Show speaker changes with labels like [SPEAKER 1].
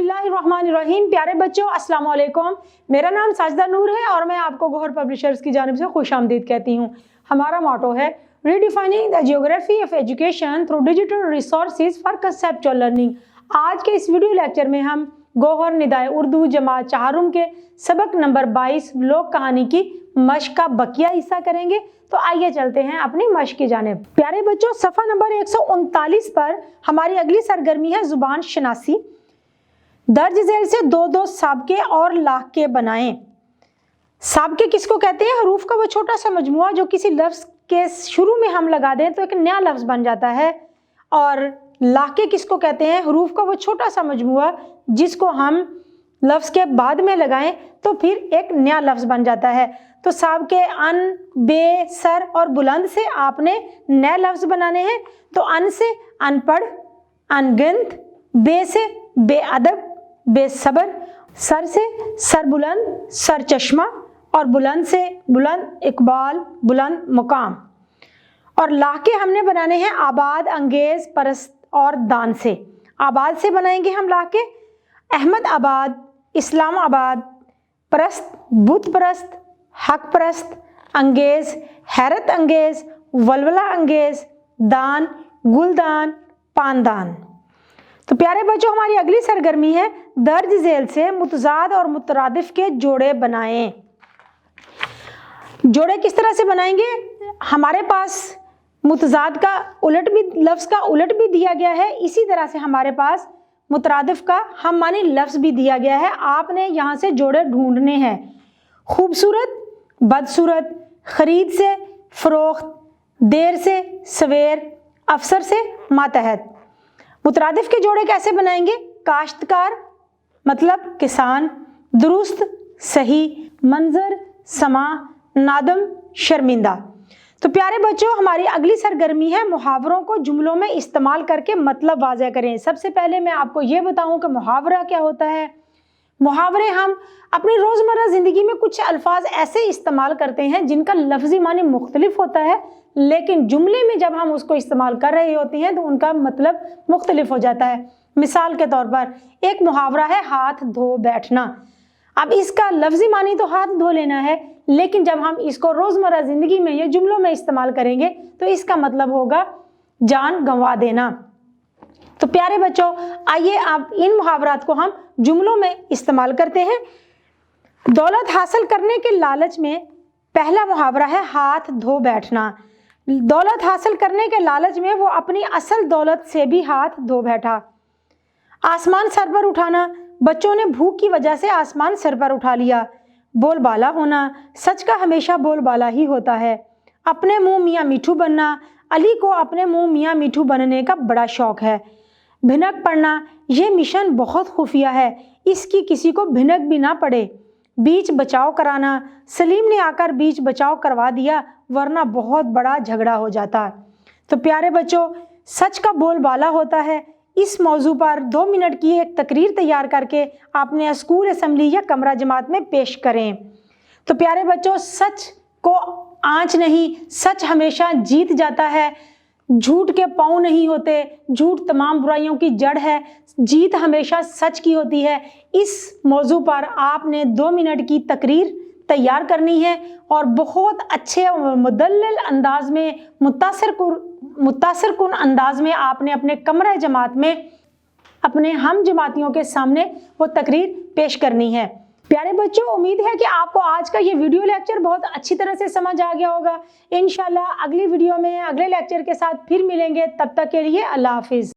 [SPEAKER 1] बिस्मिल्लाहिर्रहमानिर्रहीम। प्यारे बच्चों, अस्सलाम वालेकुम। मेरा नाम साजिदा नूर है और मैं आपको गौहर पब्लिशर्स की जानिब से खुशामदीद कहती हूँ। हमारा मोटो है redefining the geography of education through digital resources for conceptual learning. आज के इस वीडियो लेक्चर में हम गौहर निदाए उर्दू जमात चहारुम के सबक नंबर 22 लोक कहानी की मश्क का बकिया हिस्सा करेंगे। तो आइए चलते हैं अपनी मश्क की जानिब। प्यारे बच्चों, सफ़ा नंबर 139 पर हमारी अगली सरगर्मी है जुबान शनासी। दर्ज झेल से दो दो साबके और लाके बनाएं। साबके किसको कहते हैं? हरूफ का वो छोटा सा मजमुआ जो किसी लफ्ज़ के शुरू में हम लगा दें तो एक नया लफ्ज़ बन जाता है। और लाके किसको कहते हैं? हरूफ का वो छोटा सा मजमुआ जिसको हम लफ्ज़ के बाद में लगाएं तो फिर एक नया लफ्ज़ बन जाता है। तो साबके अन, बे, सर और बुलंद से आपने नए लफ्ज़ बनाने हैं। तो अन से अनपढ़, अनगिनत, बे से बेअदब, बेसब्र, सर से सरबुलंद, सरचश्मा और बुलंद से बुलंद इकबाल, बुलंद मुकाम। और लाके हमने बनाने हैं आबाद, अंगेज, परस्त और दान से। आबाद से बनाएंगे हम लाके अहमद आबाद, इस्लाम आबाद, परस्त बुत परस्त, हक परस्त, अंगेज हैरत अंगेज, वलवला अंगेज, दान गुलदान, पानदान। तो प्यारे बच्चों, हमारी अगली सरगर्मी है दर्ज झेल से मुतजाद और मुतरादिफ के जोड़े बनाएं। जोड़े किस तरह से बनाएंगे? हमारे पास मुतजाद का उलट भी, लफ्ज़ का उलट भी दिया गया है, इसी तरह से हमारे पास मुतरादिफ का हम मानी लफ्ज़ भी दिया गया है। आपने यहाँ से जोड़े ढूंढने हैं। खूबसूरत, बदसूरत, खरीद से फरोख्त, देर से सवेर, अफसर से मातहत। मुतरादिफ के जोड़े कैसे बनाएंगे? काश्तकार मतलब किसान, दुरुस्त सही, मंजर समा, नादम शर्मिंदा। तो प्यारे बच्चों, हमारी अगली सरगर्मी है मुहावरों को जुमलों में इस्तेमाल करके मतलब वाज़ह करें। सबसे पहले मैं आपको ये बताऊं कि मुहावरा क्या होता है। मुहावरे हम अपनी रोज़मर्रा ज़िंदगी में कुछ अल्फाज ऐसे इस्तेमाल करते हैं जिनका लफ्ज़ी मानी मुख्तलिफ होता है, लेकिन जुमले में जब हम उसको इस्तेमाल कर रहे होते हैं तो उनका मतलब मुख्तलिफ हो जाता है। मिसाल के तौर पर एक मुहावरा है हाथ धो बैठना। अब इसका लफ्ज़ी मानी तो हाथ धो लेना है, लेकिन जब हम इसको रोज़मर्रा ज़िंदगी में या जुमलों में इस्तेमाल करेंगे तो इसका मतलब होगा जान गंवा देना। तो प्यारे बच्चों, आइए आप इन मुहावरात को हम जुमलों में इस्तेमाल करते हैं। दौलत हासिल करने के लालच में पहला मुहावरा है हाथ धो बैठना। दौलत हासिल करने के लालच में वो अपनी असल दौलत से भी हाथ धो बैठा। आसमान सर पर उठाना, बच्चों ने भूख की वजह से आसमान सर पर उठा लिया। बोलबाला होना, सच का हमेशा बोलबाला ही होता है। अपने मुंह मियाँ मिठू बनना, अली को अपने मुंह मियाँ मिठू बनने का बड़ा शौक है। भिनक पड़ना, ये मिशन बहुत खुफिया है, इसकी किसी को भिनक भी ना पड़े। बीच बचाव कराना, सलीम ने आकर बीच बचाव करवा दिया वरना बहुत बड़ा झगड़ा हो जाता। तो प्यारे बच्चों, सच का बोलबाला होता है। इस मौजू पर 2 मिनट की एक तकरीर तैयार करके आपने स्कूल असेंबली या कमरा जमात में पेश करें। तो प्यारे बच्चों, सच को आँच नहीं, सच हमेशा जीत जाता है। झूठ के पाँव नहीं होते, झूठ तमाम बुराइयों की जड़ है, जीत हमेशा सच की होती है। इस मौजू पर आपने 2 मिनट की तकरीर तैयार करनी है और बहुत अच्छे और मुदल्लल अंदाज में, मुतासिर कुन अंदाज में आपने अपने कमरा जमात में अपने हम जमातियों के सामने वो तकरीर पेश करनी है। प्यारे बच्चों, उम्मीद है कि आपको आज का ये वीडियो लेक्चर बहुत अच्छी तरह से समझ आ गया होगा। इंशाल्लाह अगली वीडियो में अगले लेक्चर के साथ फिर मिलेंगे। तब तक के लिए अल्लाह हाफिज़।